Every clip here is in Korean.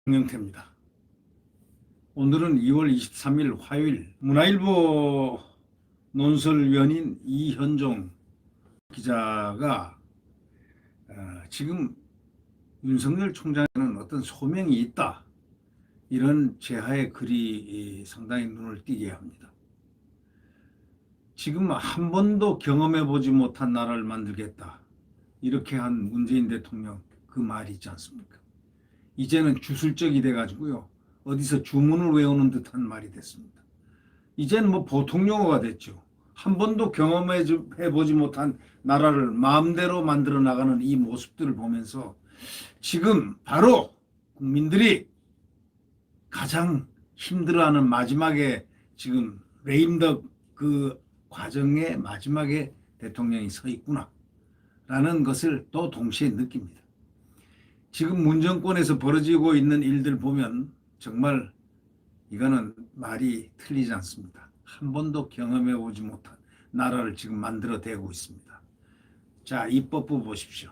홍영태입니다. 오늘은 2월 23일 화요일 문화일보 논설위원인 이현종 기자가 지금 윤석열 총장에는 어떤 소명이 있다, 이런 제하의 글이 상당히 눈을 띄게 합니다. 지금 한 번도 경험해보지 못한 나라를 만들겠다, 이렇게 한 문재인 대통령 그 말이 있지 않습니까? 이제는 주술적이 돼가지고요, 어디서 주문을 외우는 듯한 말이 됐습니다. 이제는 뭐 보통 용어가 됐죠. 한 번도 경험해보지 못한 나라를 마음대로 만들어 나가는 이 모습들을 보면서 지금 바로 국민들이 가장 힘들어하는 마지막에, 지금 레임덕 그 과정의 마지막에 대통령이 서 있구나 라는 것을 또 동시에 느낍니다. 지금 문정권에서 벌어지고 있는 일들 보면 정말 이거는 말이 틀리지 않습니다. 한 번도 경험해보지 못한 나라를 지금 만들어내고 있습니다. 자, 입법부 보십시오.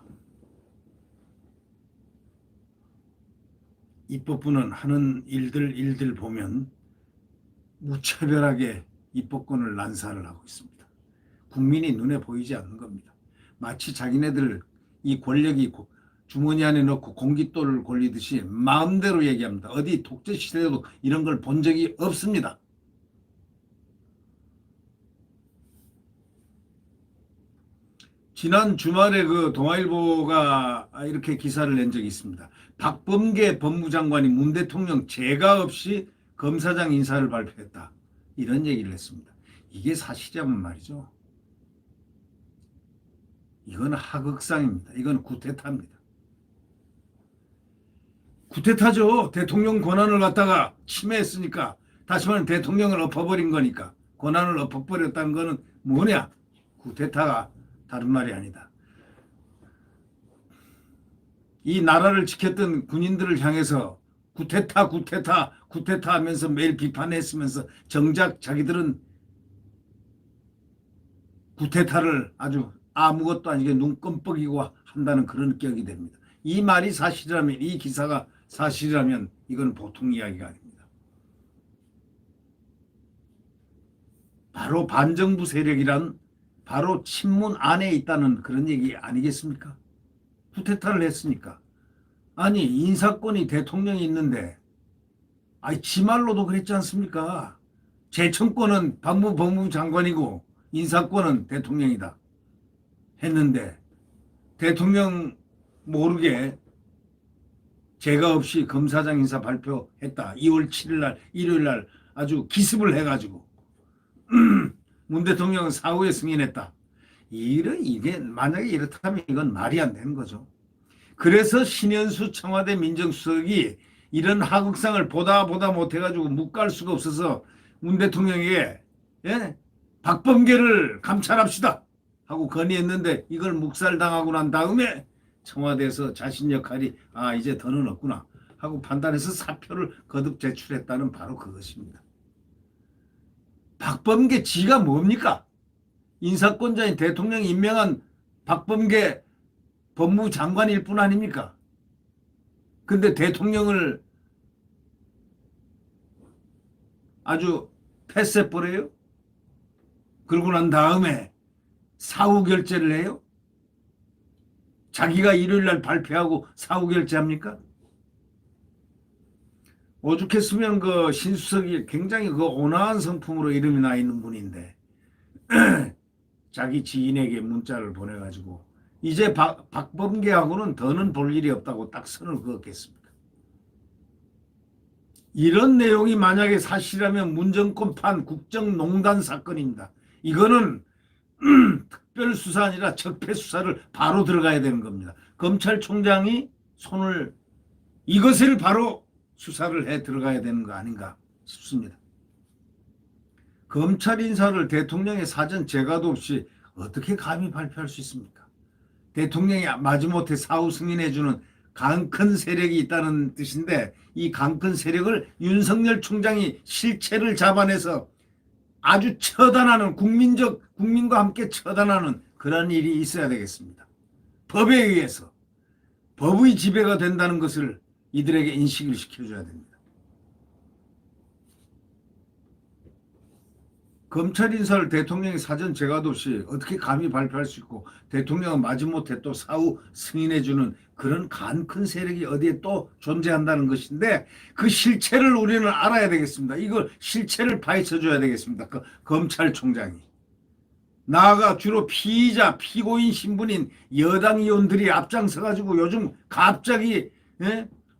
입법부는 하는 일들 보면 무차별하게 입법권을 난사를 하고 있습니다. 국민이 눈에 보이지 않는 겁니다. 마치 자기네들 이 권력이 주머니 안에 넣고 공깃돌을 걸리듯이 마음대로 얘기합니다. 어디 독재 시대에도 이런 걸 본 적이 없습니다. 지난 주말에 그 동아일보가 이렇게 기사를 낸 적이 있습니다. 박범계 법무장관이 문 대통령 제가 없이 검사장 인사를 발표했다, 이런 얘기를 했습니다. 이게 사실이라면 말이죠, 이건 하극상입니다. 이건 구태타입니다. 구태타죠. 대통령 권한을 갖다가 침해했으니까, 다시 말하면 대통령을 엎어버린 거니까, 권한을 엎어버렸다는 거는 뭐냐? 구태타가 다른 말이 아니다. 이 나라를 지켰던 군인들을 향해서 구태타 하면서 매일 비판했으면서 정작 자기들은 구태타를 아주 아무것도 아니게 눈 껌뻑이고 한다는 그런 격이 됩니다. 이 말이 사실이라면, 이 기사가 사실이라면 이건 보통 이야기가 아닙니다. 바로 반정부 세력이란 바로 친문 안에 있다는 그런 얘기 아니겠습니까? 쿠데타를 했으니까. 아니, 인사권이 대통령이 있는데, 아니 지 말로도 그랬지 않습니까? 재청권은 법무부 장관이고 인사권은 대통령이다 했는데, 대통령 모르게 제가 없이 검사장 인사 발표했다. 2월 7일 날 일요일 날 아주 기습을 해가지고 문 대통령은 사후에 승인했다. 이게 만약에 이렇다면 이건 말이 안 되는 거죠. 그래서 신현수 청와대 민정수석이 이런 하극상을 보다 못해가지고 묵갈 수가 없어서 문 대통령에게 박범계를 감찰합시다 하고 건의했는데, 이걸 묵살당하고 난 다음에 청와대에서 자신 역할이 이제 더는 없구나 하고 판단해서 사표를 거듭 제출했다는 바로 그것입니다. 박범계 지가 뭡니까? 인사권자인 대통령이 임명한 박범계 법무장관일 뿐 아닙니까? 근데 대통령을 아주 패스해버려요? 그러고 난 다음에 사후 결재를 해요? 자기가 일요일날 발표하고 사후 결재합니까? 오죽했으면 그 신수석이 굉장히 그 온화한 성품으로 이름이 나 있는 분인데 자기 지인에게 문자를 보내가지고 이제 박범계하고는 더는 볼 일이 없다고 딱 선을 그었겠습니까? 이런 내용이 만약에 사실이라면 문정권판 국정농단 사건입니다. 이거는 특별수사 아니라 적폐수사를 바로 들어가야 되는 겁니다. 검찰총장이 이것을 바로 수사를 해 들어가야 되는 거 아닌가 싶습니다. 검찰 인사를 대통령의 사전 재가도 없이 어떻게 감히 발표할 수 있습니까? 대통령이 마지못해 사후 승인해주는 강큰 세력이 있다는 뜻인데, 이 강큰 세력을 윤석열 총장이 실체를 잡아내서 아주 처단하는, 국민과 함께 처단하는 그런 일이 있어야 되겠습니다. 법에 의해서 법의 지배가 된다는 것을 이들에게 인식을 시켜줘야 됩니다. 검찰 인사를 대통령이 사전 재가도 없이 어떻게 감히 발표할 수 있고 대통령은 마지못해 또 사후 승인해주는 그런 간 큰 세력이 어디에 또 존재한다는 것인데 그 실체를 우리는 알아야 되겠습니다. 이걸 실체를 파헤쳐줘야 되겠습니다. 그 검찰총장이. 나아가 주로 피의자, 피고인 신분인 여당 의원들이 앞장서가지고 요즘 갑자기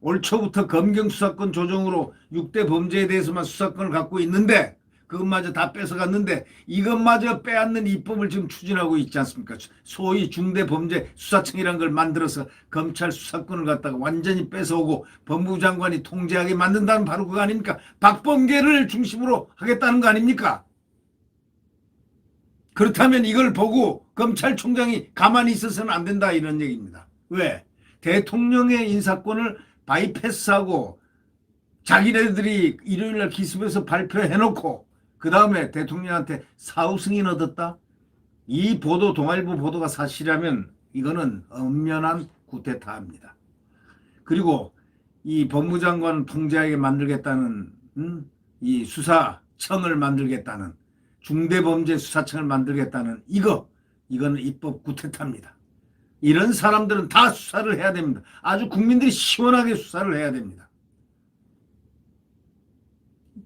올 초부터 검경수사권 조정으로 6대 범죄에 대해서만 수사권을 갖고 있는데 그것마저 다 뺏어갔는데 이것마저 빼앗는 입법을 지금 추진하고 있지 않습니까? 소위 중대범죄수사청이라는 걸 만들어서 검찰 수사권을 갖다가 완전히 뺏어오고 법무부 장관이 통제하게 만든다는 바로 그거 아닙니까? 박범계를 중심으로 하겠다는 거 아닙니까? 그렇다면 이걸 보고 검찰총장이 가만히 있어서는 안 된다 이런 얘기입니다. 왜? 대통령의 인사권을 바이패스하고 자기네들이 일요일날 기습해서 발표해놓고 그 다음에 대통령한테 사후 승인 얻었다? 이 보도 동아일보 보도가 사실이라면 이거는 엄연한 구태타입니다. 그리고 이 법무장관 통제하게 만들겠다는 이 수사청을 만들겠다는 중대범죄수사청을 만들겠다는 이거는 입법 구태타입니다. 이런 사람들은 다 수사를 해야 됩니다. 아주 국민들이 시원하게 수사를 해야 됩니다.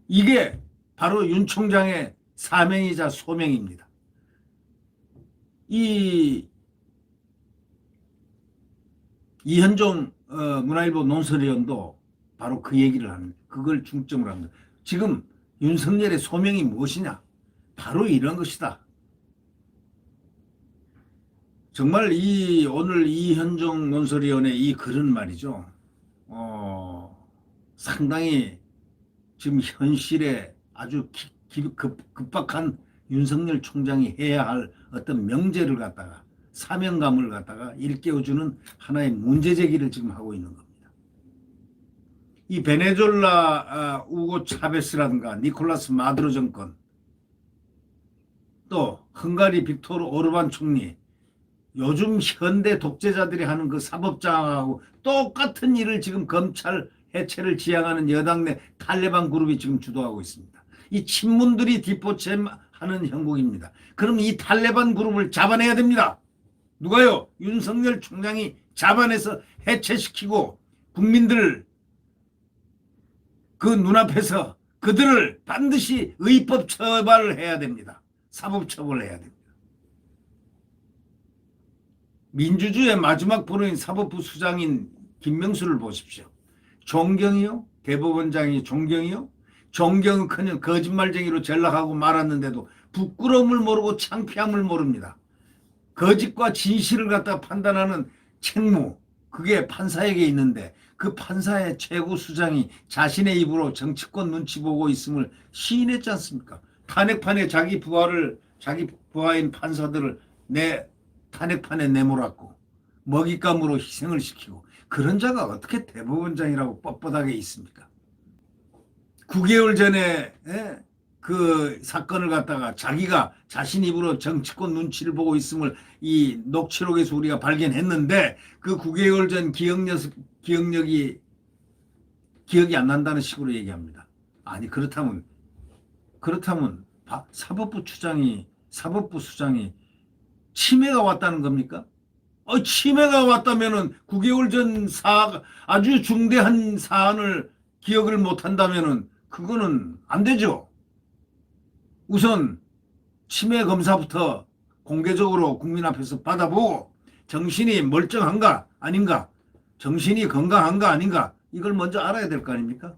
이게 바로 윤 총장의 사명이자 소명입니다. 이현종 문화일보 논설위원도 바로 그 얘기를 합니다. 그걸 중점으로 합니다. 지금 윤석열의 소명이 무엇이냐? 바로 이런 것이다. 정말 오늘 이현종 논설위원의 이 글은 말이죠. 상당히 지금 현실에 아주 급박한 윤석열 총장이 해야 할 어떤 명제를 갖다가 사명감을 갖다가 일깨워주는 하나의 문제제기를 지금 하고 있는 겁니다. 이 베네수엘라 우고 차베스라든가 니콜라스 마두로 정권 또 헝가리 빅토르 오르반 총리 요즘 현대 독재자들이 하는 그 사법장악하고 똑같은 일을 지금 검찰 해체를 지향하는 여당 내 탈레반 그룹이 지금 주도하고 있습니다. 이 친문들이 뒷보챔하는 형국입니다. 그럼 이 탈레반 그룹을 잡아내야 됩니다. 누가요? 윤석열 총장이 잡아내서 해체시키고 국민들 그 눈앞에서 그들을 반드시 의법 처벌을 해야 됩니다. 사법 처벌을 해야 됩니다. 민주주의의 마지막 번호인 사법부 수장인 김명수를 보십시오. 존경이요? 대법원장이 존경이요? 존경은커녕 거짓말쟁이로 전락하고 말았는데도 부끄러움을 모르고 창피함을 모릅니다. 거짓과 진실을 갖다 판단하는 책무, 그게 판사에게 있는데 그 판사의 최고 수장이 자신의 입으로 정치권 눈치 보고 있음을 시인했지 않습니까? 탄핵판에 자기 부하인 판사들을 탄핵판에 내몰았고 먹잇감으로 희생을 시키고 그런 자가 어떻게 대법원장이라고 뻣뻣하게 있습니까? 9개월 전에 그 사건을 갖다가 자기가 자신 입으로 정치권 눈치를 보고 있음을 이 녹취록에서 우리가 발견했는데 그 9개월 전 기억력이 기억이 안 난다는 식으로 얘기합니다. 아니 그렇다면 사법부 수장이 치매가 왔다는 겁니까? 치매가 왔다면은 9개월 전 아주 중대한 사안을 기억을 못 한다면은 그거는 안 되죠. 우선 치매 검사부터 공개적으로 국민 앞에서 받아보고 정신이 멀쩡한가 아닌가, 정신이 건강한가 아닌가 이걸 먼저 알아야 될 거 아닙니까?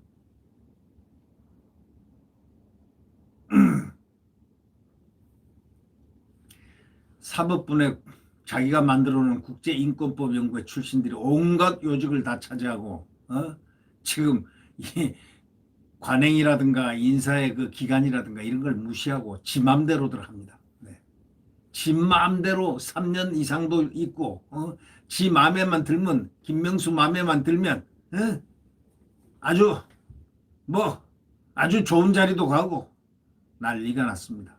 사법부에 자기가 만들어놓은 국제인권법 연구회 출신들이 온갖 요직을 다 차지하고 지금 이 관행이라든가 인사의 그 기간이라든가 이런 걸 무시하고 지 맘대로들 합니다. 네. 지 맘대로 3년 이상도 있고 지 맘에만 들면 김명수 맘에만 들면 아주 좋은 자리도 가고 난리가 났습니다.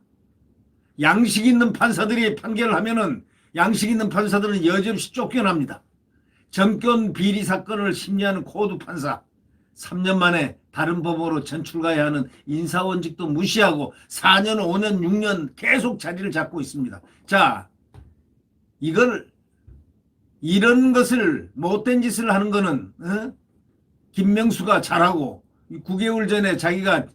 양식 있는 판사들이 판결을 하면은 양식 있는 판사들은 여지없이 쫓겨납니다. 정권 비리 사건을 심리하는 코드 판사 3년 만에 다른 법으로 전출가야 하는 인사원직도 무시하고 4년, 5년, 6년 계속 자리를 잡고 있습니다. 자, 이런 것을 못된 짓을 하는 거는 김명수가 잘하고 9개월 전에 자기가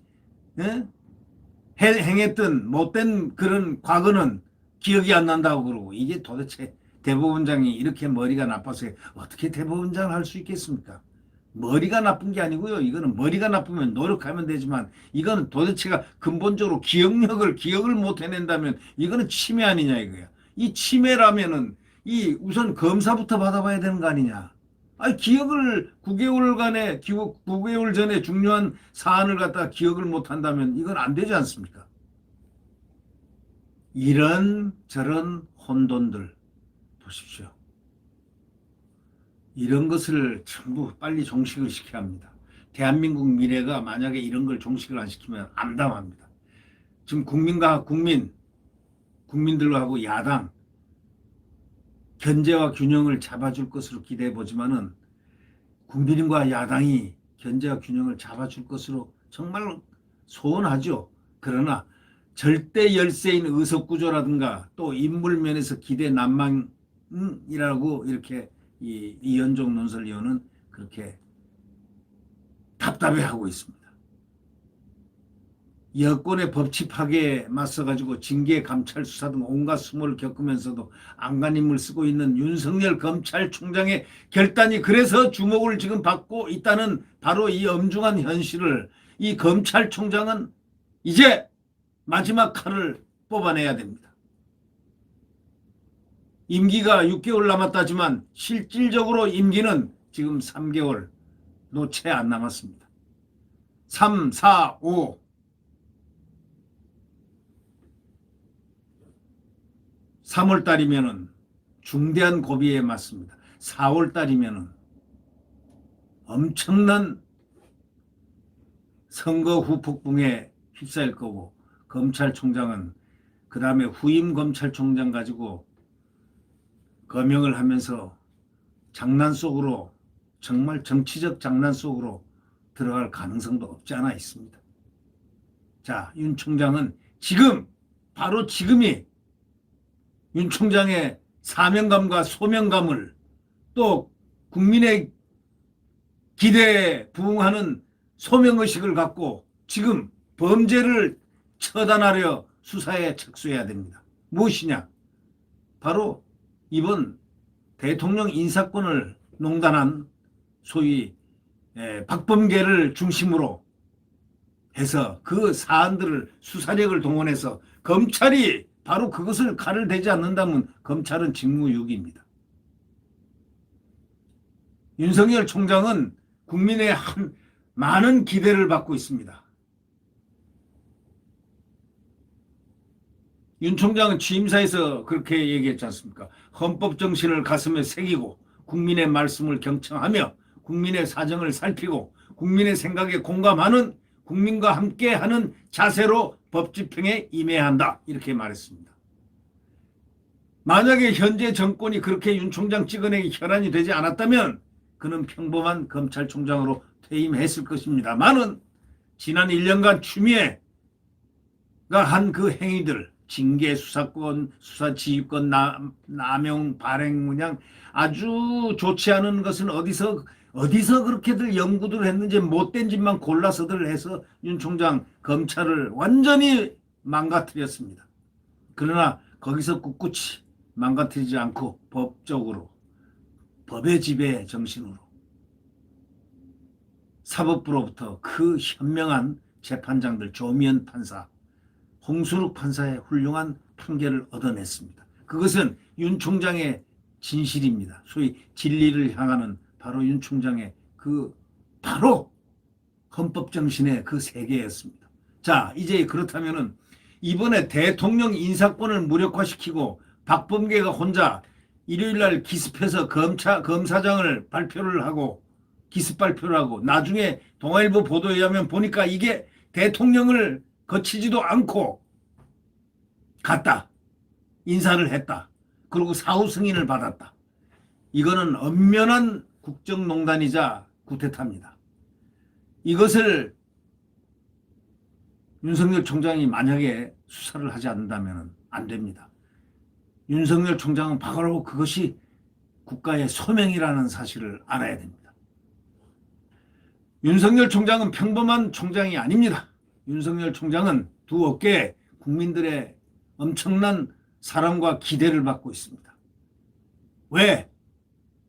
행했던 못된 그런 과거는 기억이 안 난다고 그러고 이게 도대체 대법원장이 이렇게 머리가 나빠서 어떻게 대법원장을 할 수 있겠습니까? 머리가 나쁜 게 아니고요. 이거는 머리가 나쁘면 노력하면 되지만 이거는 도대체가 근본적으로 기억을 못 해낸다면 이거는 치매 아니냐 이거야. 이 치매라면은 이 우선 검사부터 받아봐야 되는 거 아니냐. 아니 기억을 9개월 전에 중요한 사안을 갖다 기억을 못 한다면 이건 안 되지 않습니까? 이런 저런 혼돈들 보십시오. 이런 것을 전부 빨리 종식을 시켜야 합니다. 대한민국 미래가 만약에 이런 걸 종식을 안 시키면 암담합니다. 지금 국민들하고 야당 견제와 균형을 잡아줄 것으로 기대해 보지만은 국민과 야당이 견제와 균형을 잡아줄 것으로 정말 소원하죠. 그러나 절대 열세인 의석구조라든가 또 인물면에서 기대 난망이라고 이렇게 이현종 논설위원은 그렇게 답답해하고 있습니다. 여권의 법치 파괴에 맞서가지고 징계, 감찰, 수사 등 온갖 수모를 겪으면서도 안간힘을 쓰고 있는 윤석열 검찰총장의 결단이 그래서 주목을 지금 받고 있다는 바로 이 엄중한 현실을 이 검찰총장은 이제 마지막 칼을 뽑아내야 됩니다. 임기가 6개월 남았다지만 실질적으로 임기는 지금 3개월도 채 안 남았습니다. 3, 4, 5 3월 달이면은 중대한 고비에 맞습니다. 4월 달이면은 엄청난 선거 후 폭풍에 휩싸일 거고 검찰총장은 그 다음에 후임 검찰총장 가지고 거명을 하면서 장난 속으로 정말 정치적 장난 속으로 들어갈 가능성도 없지 않아 있습니다. 자, 윤 총장은 지금 바로 지금이 윤 총장의 사명감과 소명감을 또 국민의 기대에 부응하는 소명의식을 갖고 지금 범죄를 처단하려 수사에 착수해야 됩니다. 무엇이냐? 바로 이번 대통령 인사권을 농단한 소위 박범계를 중심으로 해서 그 사안들을 수사력을 동원해서 검찰이 바로 그것을 칼을 대지 않는다면 검찰은 직무유기입니다. 윤석열 총장은 국민의 많은 기대를 받고 있습니다. 윤 총장은 취임사에서 그렇게 얘기했지 않습니까? 헌법 정신을 가슴에 새기고 국민의 말씀을 경청하며 국민의 사정을 살피고 국민의 생각에 공감하는 국민과 함께하는 자세로 법 집행에 임해야 한다. 이렇게 말했습니다. 만약에 현재 정권이 그렇게 윤 총장 찍어내기 혈안이 되지 않았다면 그는 평범한 검찰총장으로 퇴임했을 것입니다만은 지난 1년간 추미애가 한 그 행위들 징계, 수사권, 수사지휘권, 남용, 발행 그냥 아주 좋지 않은 것은 어디서 그렇게들 연구들 했는지 못된 짓만 골라서들 해서 윤 총장 검찰을 완전히 망가뜨렸습니다. 그러나 거기서 꿋꿋이 망가뜨리지 않고 법적으로 법의 지배 정신으로 사법부로부터 그 현명한 재판장들 조미연 판사, 홍수룩 판사의 훌륭한 판결을 얻어냈습니다. 그것은 윤 총장의 진실입니다. 소위 진리를 향하는 바로 윤 총장의 그 바로 헌법 정신의 그 세계였습니다. 자, 이제 그렇다면은 이번에 대통령 인사권을 무력화시키고 박범계가 혼자 일요일날 기습해서 검사장을 발표를 하고 기습 발표를 하고 나중에 동아일보 보도에 의하면 보니까 이게 대통령을 거치지도 않고 갔다. 인사를 했다. 그리고 사후 승인을 받았다. 이거는 엄연한 국정농단이자 쿠데타입니다. 이것을 윤석열 총장이 만약에 수사를 하지 않는다면 안 됩니다. 윤석열 총장은 바로 그것이 국가의 소명이라는 사실을 알아야 됩니다. 윤석열 총장은 평범한 총장이 아닙니다. 윤석열 총장은 두 어깨에 국민들의 엄청난 사랑과 기대를 받고 있습니다. 왜?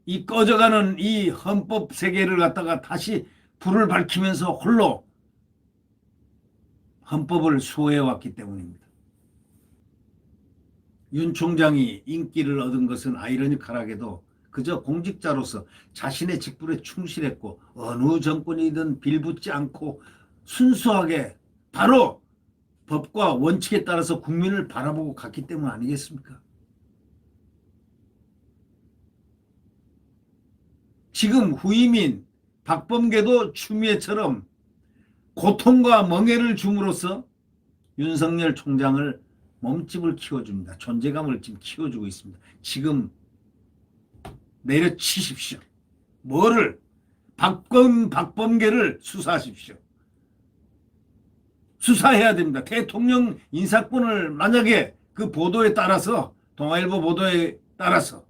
이 꺼져가는 이 헌법 세계를 갖다가 다시 불을 밝히면서 홀로 헌법을 수호해왔기 때문입니다. 윤 총장이 인기를 얻은 것은 아이러니컬하게도 그저 공직자로서 자신의 직분에 충실했고 어느 정권이든 빌붙지 않고 순수하게 바로 법과 원칙에 따라서 국민을 바라보고 갔기 때문 아니겠습니까? 지금 후임인 박범계도 추미애처럼 고통과 멍해를 줌으로써 윤석열 총장을 몸집을 키워줍니다. 존재감을 지금 키워주고 있습니다. 지금 내려치십시오. 뭐를? 박범계를 수사하십시오. 수사해야 됩니다. 대통령 인사권을 만약에 그 보도에 따라서 동아일보 보도에 따라서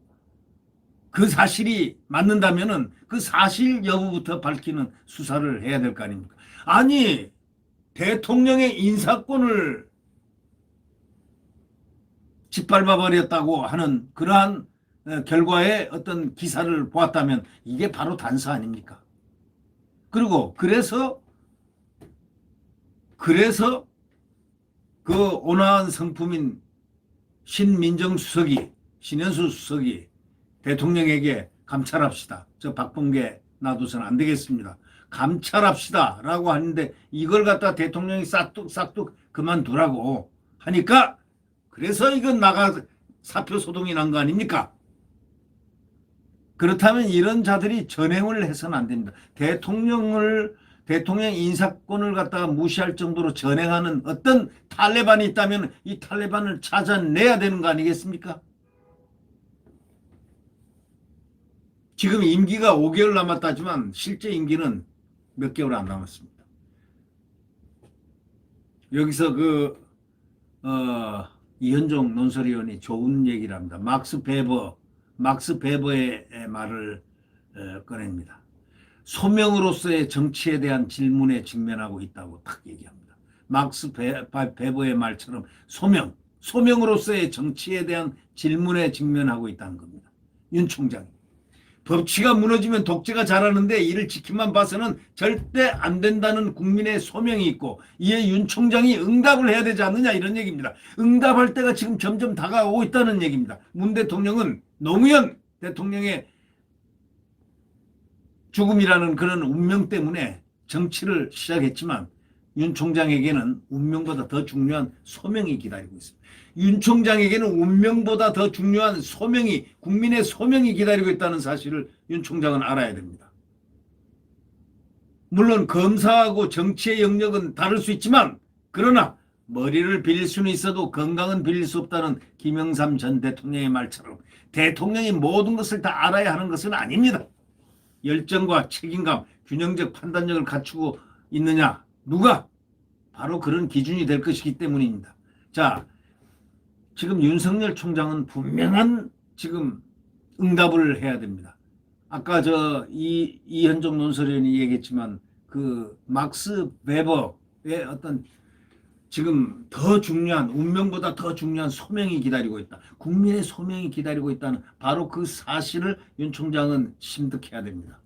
그 사실이 맞는다면은 그 사실 여부부터 밝히는 수사를 해야 될 거 아닙니까? 아니 대통령의 인사권을 짓밟아 버렸다고 하는 그러한 결과의 어떤 기사를 보았다면 이게 바로 단서 아닙니까? 그리고 그래서 그 온화한 성품인 신민정수석이 신현수 수석이 대통령에게 감찰합시다. 저 박범계 놔두서는 안 되겠습니다. 감찰합시다 라고 하는데 이걸 갖다 대통령이 싹둑 그만두라고 하니까 그래서 이건 사표 소동이 난 거 아닙니까? 그렇다면 이런 자들이 전횡을 해서는 안 됩니다. 대통령 인사권을 갖다가 무시할 정도로 전횡하는 어떤 탈레반이 있다면 이 탈레반을 찾아내야 되는 거 아니겠습니까? 지금 임기가 5개월 남았다지만 실제 임기는 몇 개월 안 남았습니다. 여기서 이현종 논설위원이 좋은 얘기를 합니다. 막스 베버의 말을 꺼냅니다. 소명으로서의 정치에 대한 질문에 직면하고 있다고 딱 얘기합니다. 막스 베버의 말처럼 소명으로서의 정치에 대한 질문에 직면하고 있다는 겁니다. 윤 총장이. 법치가 무너지면 독재가 자라는데 이를 지키만 봐서는 절대 안 된다는 국민의 소명이 있고 이에 윤 총장이 응답을 해야 되지 않느냐 이런 얘기입니다. 응답할 때가 지금 점점 다가오고 있다는 얘기입니다. 문 대통령은 노무현 대통령의 죽음이라는 그런 운명 때문에 정치를 시작했지만 윤 총장에게는 운명보다 더 중요한 소명이 기다리고 있습니다. 윤 총장에게는 운명보다 더 중요한 국민의 소명이 기다리고 있다는 사실을 윤 총장은 알아야 됩니다. 물론 검사하고 정치의 영역은 다를 수 있지만 그러나 머리를 빌릴 수는 있어도 건강은 빌릴 수 없다는 김영삼 전 대통령의 말처럼 대통령이 모든 것을 다 알아야 하는 것은 아닙니다. 열정과 책임감, 균형적 판단력을 갖추고 있느냐? 누가? 바로 그런 기준이 될 것이기 때문입니다. 자, 지금 윤석열 총장은 분명한 지금 응답을 해야 됩니다. 아까 이현종 논설위원이 얘기했지만 그 막스 베버의 어떤 지금 더 중요한 운명보다 더 중요한 소명이 기다리고 있다. 국민의 소명이 기다리고 있다는 바로 그 사실을 윤 총장은 심득해야 됩니다.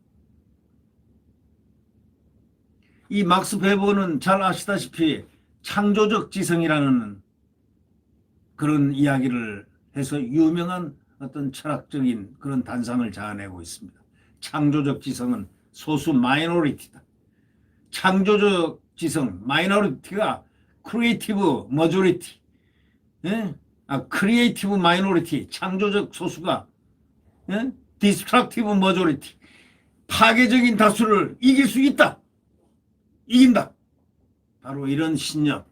이 막스 베버는 잘 아시다시피 창조적 지성이라는 그런 이야기를 해서 유명한 어떤 철학적인 그런 단상을 자아내고 있습니다. 창조적 지성은 소수 마이너리티다. 창조적 지성 마이너리티가 크리에이티브 머조리티, 크리에이티브 마이너리티 창조적 소수가 디스트럭티브 머조리티 파괴적인 다수를 이길 수 있다. 이긴다. 바로 이런 신념.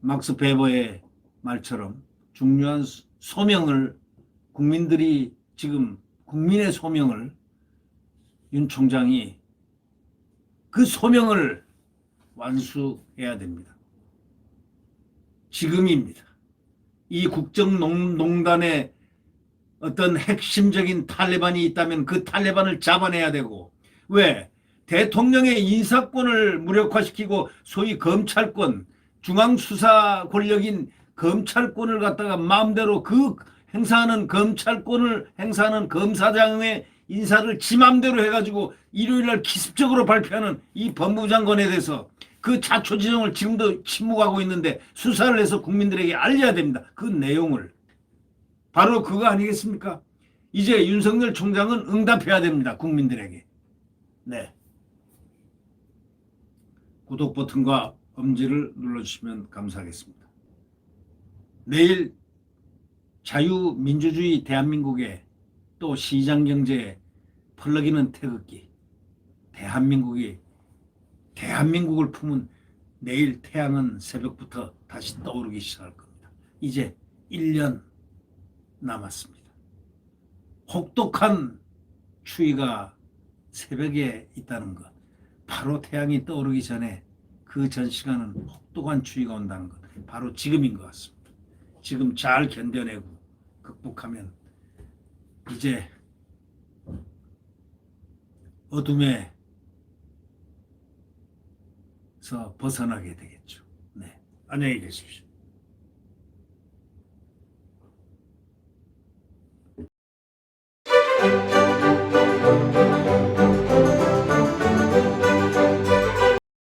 막스 베버의 말처럼 중요한 소명을 국민들이 지금 국민의 소명을 윤 총장이 그 소명을 완수해야 됩니다. 지금입니다. 이 국정농단에 어떤 핵심적인 탈레반이 있다면 그 탈레반을 잡아내야 되고, 왜? 대통령의 인사권을 무력화시키고 소위 검찰권, 중앙수사 권력인 검찰권을 갖다가 마음대로 그 행사하는 검찰권을 행사하는 검사장의 인사를 지 맘대로 해가지고 일요일날 기습적으로 발표하는 이 법무부 장관에 대해서 그 자초지종을 지금도 침묵하고 있는데 수사를 해서 국민들에게 알려야 됩니다. 그 내용을. 바로 그거 아니겠습니까? 이제 윤석열 총장은 응답해야 됩니다. 국민들에게. 네. 구독 버튼과 엄지를 눌러주시면 감사하겠습니다. 내일 자유민주주의 대한민국의 또 시장경제에 펄럭이는 태극기, 대한민국을 품은 내일 태양은 새벽부터 다시 떠오르기 시작할 겁니다. 이제 1년 남았습니다. 혹독한 추위가 새벽에 있다는 것, 바로 태양이 떠오르기 전에 그 전 시간은 혹독한 추위가 온다는 것, 바로 지금인 것 같습니다. 지금 잘 견뎌내고 극복하면 이제 어둠에서 벗어나게 되겠죠. 네, 안녕히 계십시오.